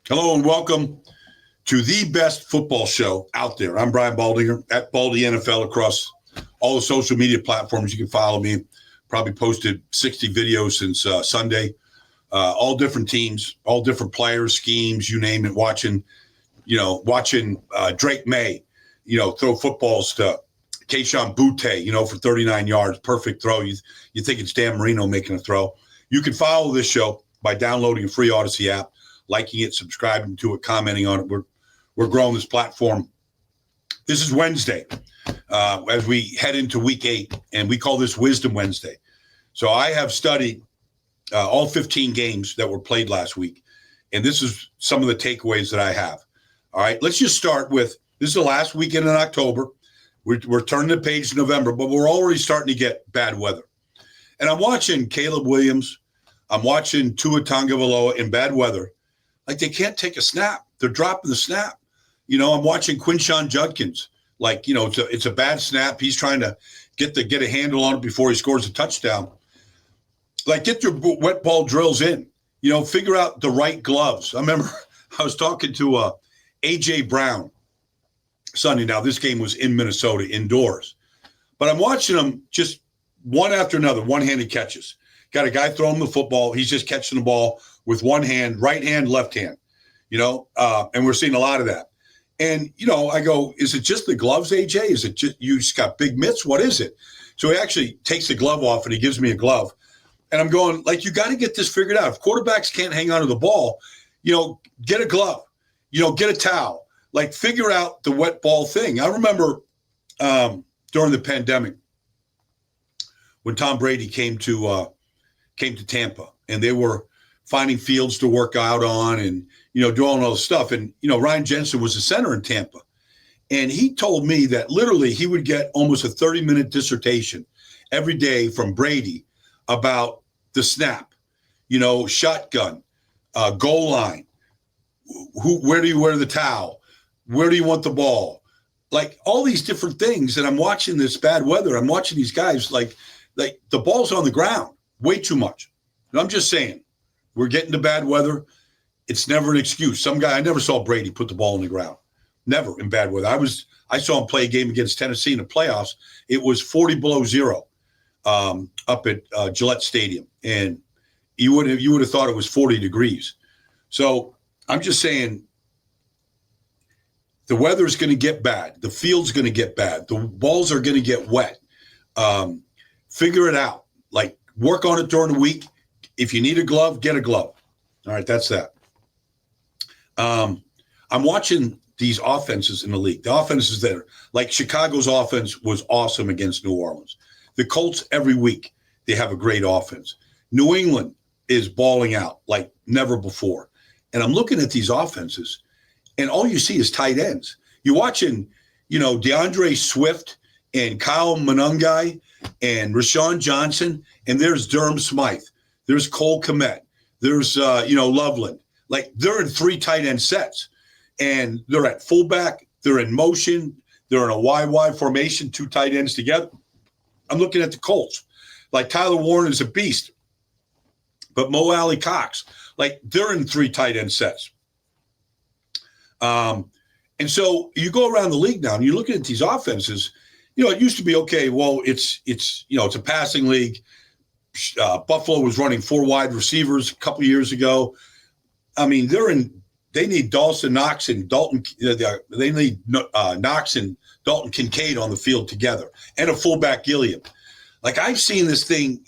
Hello and welcome to the best football show out there. I'm Brian Baldinger at Baldy NFL across all the social media platforms. You can follow me. Probably posted 60 videos since Sunday. All different teams, all different players, schemes, you name it. Watching Drake May, throw footballs to Keyshawn Butte, for 39 yards, perfect throw. You think it's Dan Marino making a throw. You can follow this show by downloading a free Odyssey app, liking it, subscribing to it, commenting on it. We're growing this platform. This is Wednesday as we head into week 8, and we call this Wisdom Wednesday. So I have studied all 15 games that were played last week, and this is some of the takeaways that I have. All right, let's just start with, this is the last weekend in October. We're turning the page to November, but we're already starting to get bad weather. And I'm watching Caleb Williams. I'm watching Tua Tagovailoa in bad weather. Like, they can't take a snap. They're dropping the snap. I'm watching Quinshon Judkins. It's a bad snap. He's trying to get a handle on it before he scores a touchdown. Like, get your wet ball drills in. Figure out the right gloves. I remember I was talking to A.J. Brown Sunday. Now, this game was in Minnesota indoors. But I'm watching them just one after another, one-handed catches. Got a guy throwing the football. He's just catching the ball with one hand, right hand, left hand, and we're seeing a lot of that. And, I go, is it just the gloves, AJ? Is it just you just got big mitts? What is it? So he actually takes the glove off and he gives me a glove. And I'm going, you got to get this figured out. If quarterbacks can't hang on to the ball, get a glove, get a towel. Figure out the wet ball thing. I remember during the pandemic when Tom Brady came to Tampa, and they were finding fields to work out on and, doing all this stuff. And, Ryan Jensen was the center in Tampa. And he told me that literally he would get almost a 30-minute dissertation every day from Brady about the snap, shotgun, goal line, where do you wear the towel? Where do you want the ball? All these different things. And I'm watching this bad weather. I'm watching these guys like the ball's on the ground way too much. And I'm just saying, we're getting to bad weather. It's never an excuse. I never saw Brady put the ball on the ground. Never in bad weather. I saw him play a game against Tennessee in the playoffs. It was 40 below zero up at Gillette Stadium. And you would have thought it was 40 degrees. So I'm just saying, the weather is going to get bad. The field's going to get bad. The balls are going to get wet. Figure it out. Work on it during the week. If you need a glove, get a glove. All right, that's that. I'm watching these offenses in the league. The offenses that are Chicago's offense was awesome against New Orleans. The Colts, every week, they have a great offense. New England is balling out like never before. And I'm looking at these offenses, and all you see is tight ends. You're watching, DeAndre Swift and Kyle Monangai and Rashawn Johnson, and there's Durham Smythe. There's Cole Kmet. There's, Loveland. They're in 3 tight end sets, and they're at fullback. They're in motion. They're in a YY formation, 2 tight ends together. I'm looking at the Colts. Tyler Warren is a beast, but Mo Alley Cox, they're in 3 tight end sets. And so you go around the league now and you're looking at these offenses. It used to be, okay, well, it's a passing league. Buffalo was running 4 wide receivers a couple years ago. I mean, they need Dawson Knox and Dalton. They need Knox and Dalton Kincaid on the field together, and a fullback Gilliam. I've seen this thing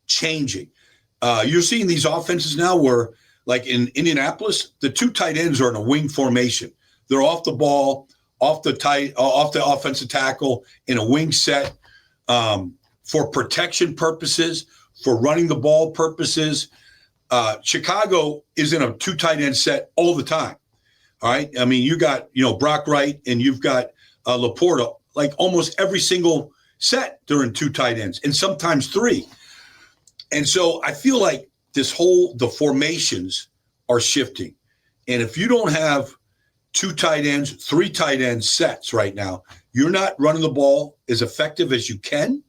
changing. You're seeing these offenses now where, in Indianapolis, the 2 tight ends are in a wing formation. They're off the ball, off the offensive tackle in a wing set for protection purposes, for running the ball purposes. Chicago is in a 2 tight end set all the time. All right. I mean, you got, Brock Wright and you've got Laporta, almost every single set, they're in 2 tight ends and sometimes 3. And so I feel like the formations are shifting. And if you don't have 2 tight ends, 3 tight end sets right now, you're not running the ball as effective as you can.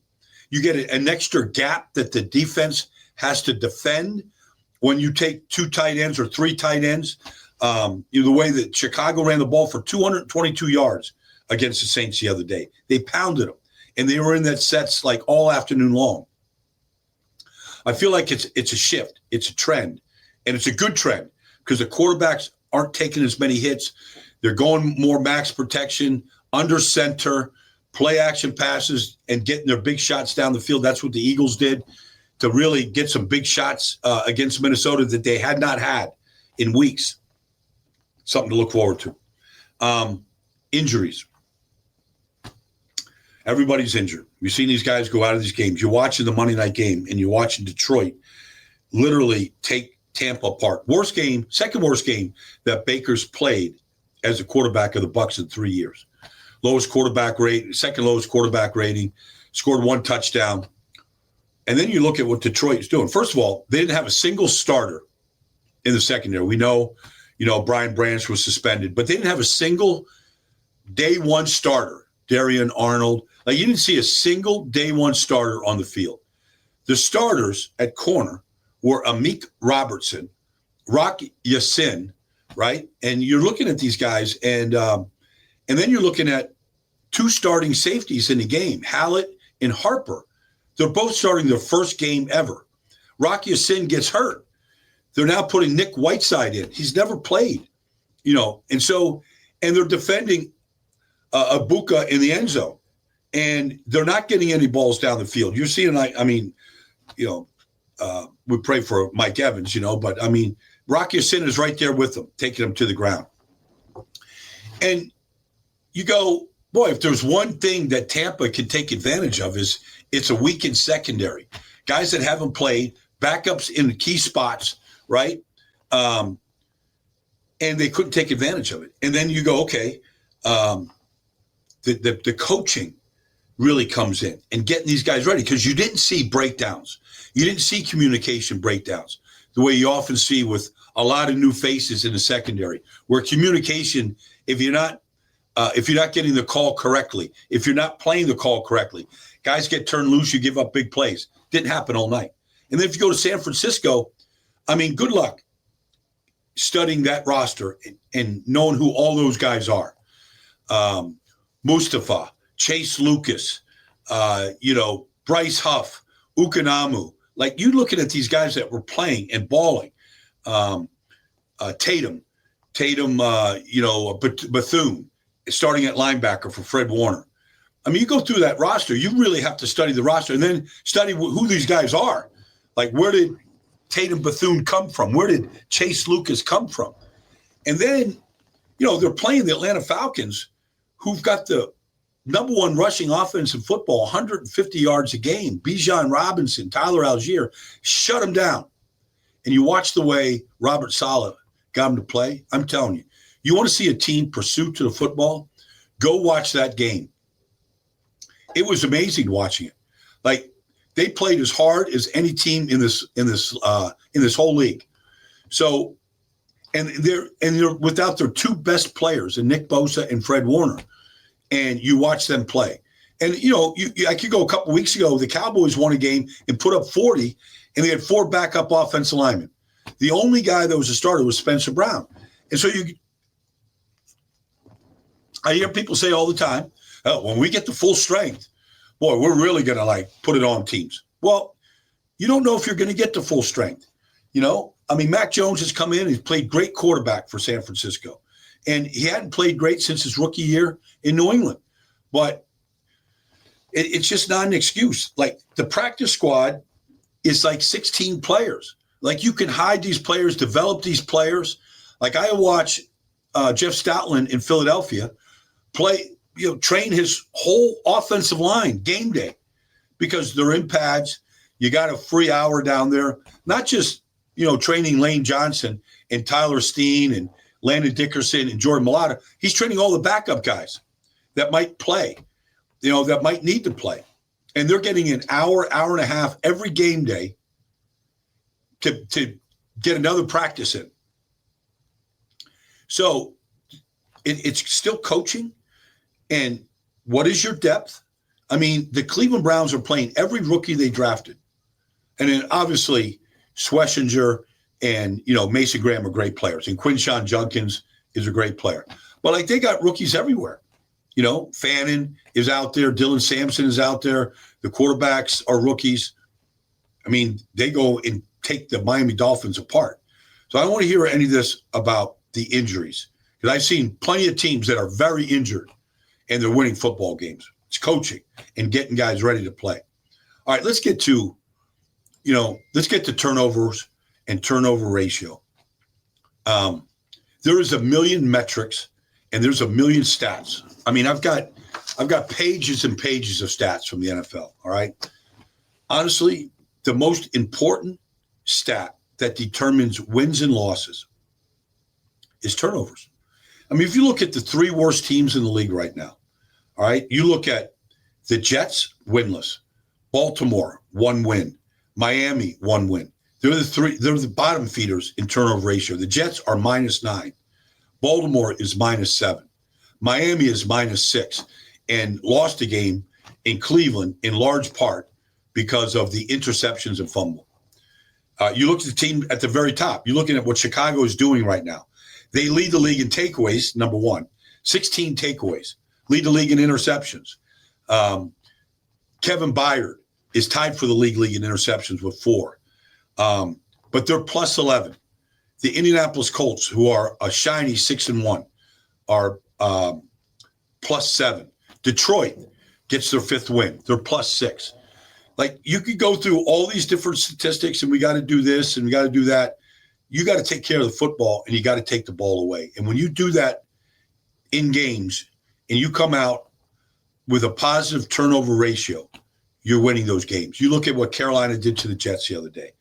You get an extra gap that the defense has to defend when you take 2 tight ends or 3 tight ends. The way that Chicago ran the ball for 222 yards against the Saints the other day. They pounded them, and they were in that sets like all afternoon long. I feel like it's a shift. It's a trend, and it's a good trend because the quarterbacks aren't taking as many hits. They're going more max protection, under center, play action passes, and getting their big shots down the field. That's what the Eagles did to really get some big shots against Minnesota that they had not had in weeks. Something to look forward to. Injuries. Everybody's injured. You've seen these guys go out of these games. You're watching the Monday night game, and you're watching Detroit literally take Tampa apart. Worst game, second worst game that Baker's played as a quarterback of the Bucs in 3 years. Lowest quarterback rate, second lowest quarterback rating, scored one touchdown. And then you look at what Detroit's doing. First of all, they didn't have a single starter in the secondary. We know, Brian Branch was suspended, but they didn't have a single day one starter. Darian Arnold. Like, you didn't see a single day one starter on the field. The starters at corner were Amik Robertson, Rock Yassin, right? And you're looking at these guys, and then you're looking at two starting safeties in the game, Hallett and Harper. They're both starting their first game ever. Rock Yassin gets hurt. They're now putting Nick Whiteside in. He's never played, and they're defending Ibuka in the end zone, and they're not getting any balls down the field. You're seeing, we pray for Mike Evans, but Rock Yassin is right there with them, taking them to the ground. And you go, boy, if there's one thing that Tampa can take advantage of is it's a weakened secondary. Guys that haven't played, backups in key spots, right? And they couldn't take advantage of it. And then you go, okay, the coaching really comes in and getting these guys ready because you didn't see breakdowns. You didn't see communication breakdowns the way you often see with a lot of new faces in the secondary, where communication, if you're not getting the call correctly, if you're not playing the call correctly, guys get turned loose, you give up big plays. Didn't happen all night. And then if you go to San Francisco, good luck studying that roster and knowing who all those guys are. Mustafa, Chase Lucas, Bryce Huff, Ukanamu. Like, you're looking at these guys that were playing and balling. Tatum, Bethune, starting at linebacker for Fred Warner. You go through that roster, you really have to study the roster and then study who these guys are. Like, where did Tatum Bethune come from? Where did Chase Lucas come from? And then, they're playing the Atlanta Falcons, who've got the number one rushing offense in football, 150 yards a game. Bijan Robinson, Tyler Algier, shut them down. And you watch the way Robert Saleh got him to play. I'm telling you, you want to see a team pursue to the football? Go watch that game. It was amazing watching it. Like, they played as hard as any team in this whole league. So, and they're without their two best players, and Nick Bosa and Fred Warner. And you watch them play. And, I could go a couple weeks ago, the Cowboys won a game and put up 40, and they had four backup offensive linemen. The only guy that was a starter was Spencer Brown. And so I hear people say all the time, oh, when we get to full strength, boy, we're really going to put it on teams. Well, you don't know if you're going to get to full strength. Mac Jones has come in. He's played great quarterback for San Francisco. And he hadn't played great since his rookie year in New England. But it's just not an excuse. Like, the practice squad is 16 players. Like, you can hide these players, develop these players. Like, I watch Jeff Stoutland in Philadelphia play, train his whole offensive line game day because they're in pads. You got a free hour down there, not just, training Lane Johnson and Tyler Steen and Landon Dickerson and Jordan Mailata. He's training all the backup guys that might play, that might need to play. And they're getting an hour, hour and a half every game day to get another practice in. So it's still coaching. And what is your depth? The Cleveland Browns are playing every rookie they drafted. And then obviously Schlesinger And, you know, Mason Graham are great players. And Quinshawn Judkins is a great player. But, like, they got rookies everywhere. You know, Fannin is out there. Dylan Sampson is out there. The quarterbacks are rookies. I mean, they go and take the Miami Dolphins apart. So I don't want to hear any of this about the injuries, because I've seen plenty of teams that are very injured and they're winning football games. It's coaching and getting guys ready to play. All right, let's get to turnovers and turnover ratio. There is a million metrics and there's a million stats. I mean, I've got pages and pages of stats from the NFL. All right. Honestly, the most important stat that determines wins and losses is turnovers. I mean, if you look at the three worst teams in the league right now, all right, you look at the Jets, winless, Baltimore, 1 win, Miami, 1 win. They're the bottom feeders in turnover ratio. The Jets are -9. Baltimore is -7. Miami is -6 and lost a game in Cleveland in large part because of the interceptions and fumble. You look at the team at the very top. You're looking at what Chicago is doing right now. They lead the league in takeaways, number one, 16 takeaways, lead the league in interceptions. Kevin Byard is tied for the league in interceptions with 4. But they're +11. The Indianapolis Colts, who are a shiny 6-1, are +7. Detroit gets their 5th win. They're +6. Like, you could go through all these different statistics, and we got to do this and we got to do that. You got to take care of the football, and you got to take the ball away. And when you do that in games and you come out with a positive turnover ratio, you're winning those games. You look at what Carolina did to the Jets the other day.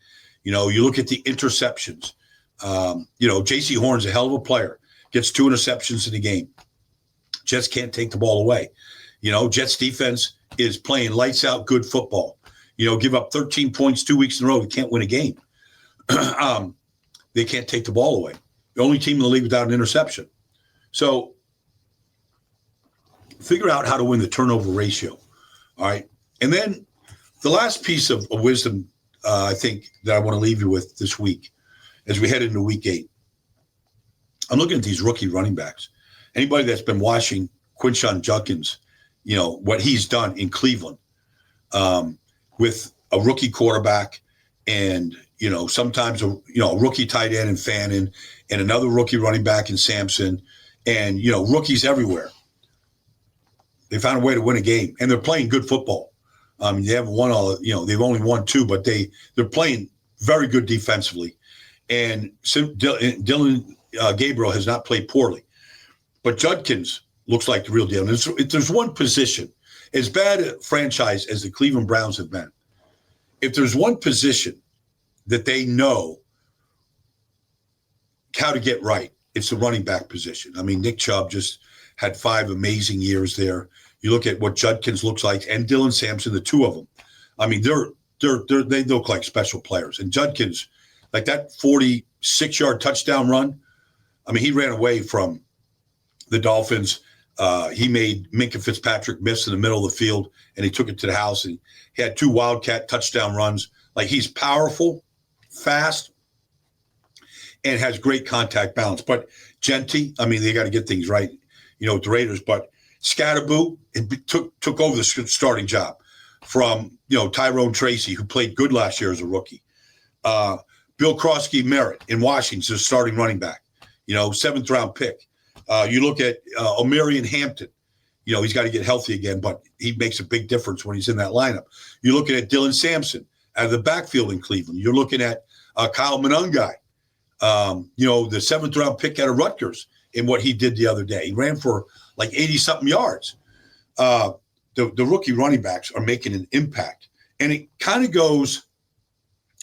You know, you look at the interceptions. J.C. Horn's a hell of a player. Gets 2 interceptions in the game. Jets can't take the ball away. You know, Jets defense is playing lights out good football. You know, give up 13 points 2 weeks in a row. They can't win a game. They can't take the ball away. The only team in the league without an interception. So figure out how to win the turnover ratio. All right. And then the last piece of wisdom, I think, that I want to leave you with this week as we head into week 8. I'm looking at these rookie running backs. Anybody that's been watching Quinshawn Judkins, you know, what he's done in Cleveland with a rookie quarterback and, you know, sometimes a rookie tight end in Fannin and another rookie running back in Sampson and, you know, rookies everywhere. They found a way to win a game, and they're playing good football. They haven't won they've only won 2, but they're playing very good defensively. And Dylan Gabriel has not played poorly. But Judkins looks like the real deal. And if there's one position, as bad a franchise as the Cleveland Browns have been, if there's one position that they know how to get right, it's the running back position. I mean, Nick Chubb just had 5 amazing years there. You look at what Judkins looks like and Dylan Sampson, the 2 of them. I mean, they look like special players. And Judkins, like that 46-yard touchdown run, I mean, he ran away from the Dolphins. He made Minkah Fitzpatrick miss in the middle of the field, and he took it to the house. And he had 2 Wildcat touchdown runs. Like, he's powerful, fast, and has great contact balance. But Genty, I mean, they got to get things right, you know, with the Raiders. But Scatterboo took over the starting job from, you know, Tyrone Tracy, who played good last year as a rookie. Bill Krosky Merritt in Washington, starting running back, you know, 7th-round pick. You look at Omarion Hampton. You know, he's got to get healthy again, but he makes a big difference when he's in that lineup. You're looking at Dylan Sampson out of the backfield in Cleveland. You're looking at Kyle Monangai, you know, the 7th-round pick out of Rutgers in what he did the other day. He ran for like 80-something yards. The rookie running backs are making an impact. And it kind of goes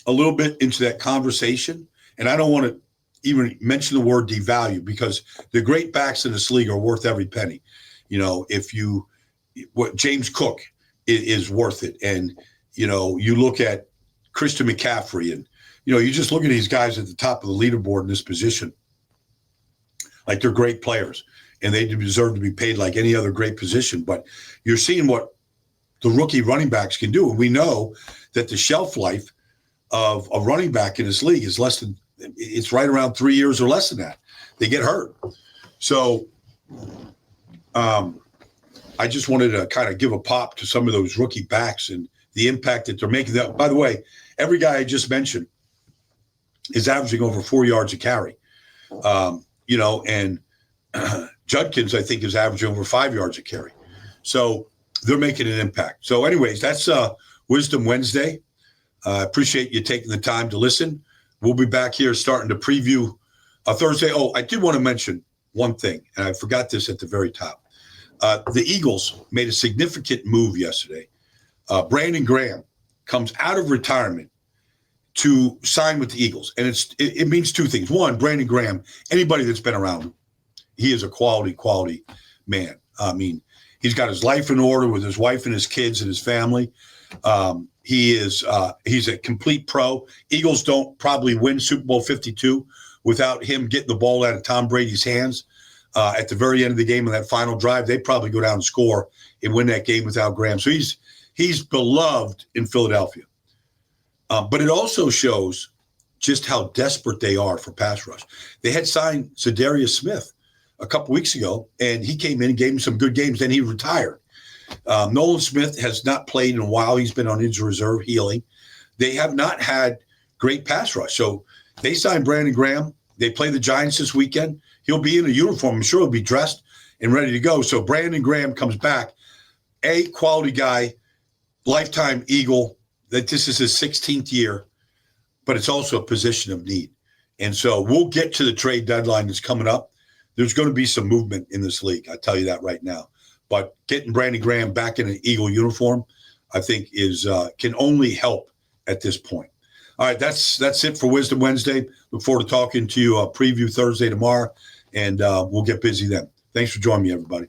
a little bit into that conversation, and I don't want to even mention the word devalue because the great backs in this league are worth every penny. You know, what James Cook is worth it. And, you know, you look at Christian McCaffrey and, you know, you just look at these guys at the top of the leaderboard in this position. Like, they're great players and they deserve to be paid like any other great position. But you're seeing what the rookie running backs can do. And we know that the shelf life of a running back in this league is less than it's right around 3 years or less than that. They get hurt. So I just wanted to kind of give a pop to some of those rookie backs and the impact that they're making. That, by the way, every guy I just mentioned is averaging over 4 yards a carry. And Judkins, I think, is averaging over 5 yards a carry. So they're making an impact. So anyways, that's Wisdom Wednesday. I appreciate you taking the time to listen. We'll be back here starting to preview Thursday. Oh, I did want to mention one thing, and I forgot this at the very top. The Eagles made a significant move yesterday. Brandon Graham comes out of retirement to sign with the Eagles. And it means two things. One, Brandon Graham, anybody that's been around him, he is a quality man. I mean, he's got his life in order with his wife and his kids and his family. He's a complete pro. Eagles don't probably win Super Bowl 52 without him getting the ball out of Tom Brady's hands at the very end of the game on that final drive. They'd probably go down and score and win that game without Graham. So he's beloved in Philadelphia. But it also shows just how desperate they are for pass rush. They had signed Zadarius Smith a couple weeks ago, and he came in and gave him some good games. Then he retired. Nolan Smith has not played in a while. He's been on injury reserve healing. They have not had great pass rush. So they signed Brandon Graham. They play the Giants this weekend. He'll be in a uniform. I'm sure he'll be dressed and ready to go. So Brandon Graham comes back, a quality guy, lifetime Eagle. That this is his 16th year, but it's also a position of need. And so we'll get to the trade deadline that's coming up. There's going to be some movement in this league. I tell you that right now. But getting Brandon Graham back in an Eagle uniform, I think can only help at this point. All right, that's it for Wisdom Wednesday. Look forward to talking to you preview Thursday tomorrow, and we'll get busy then. Thanks for joining me, everybody.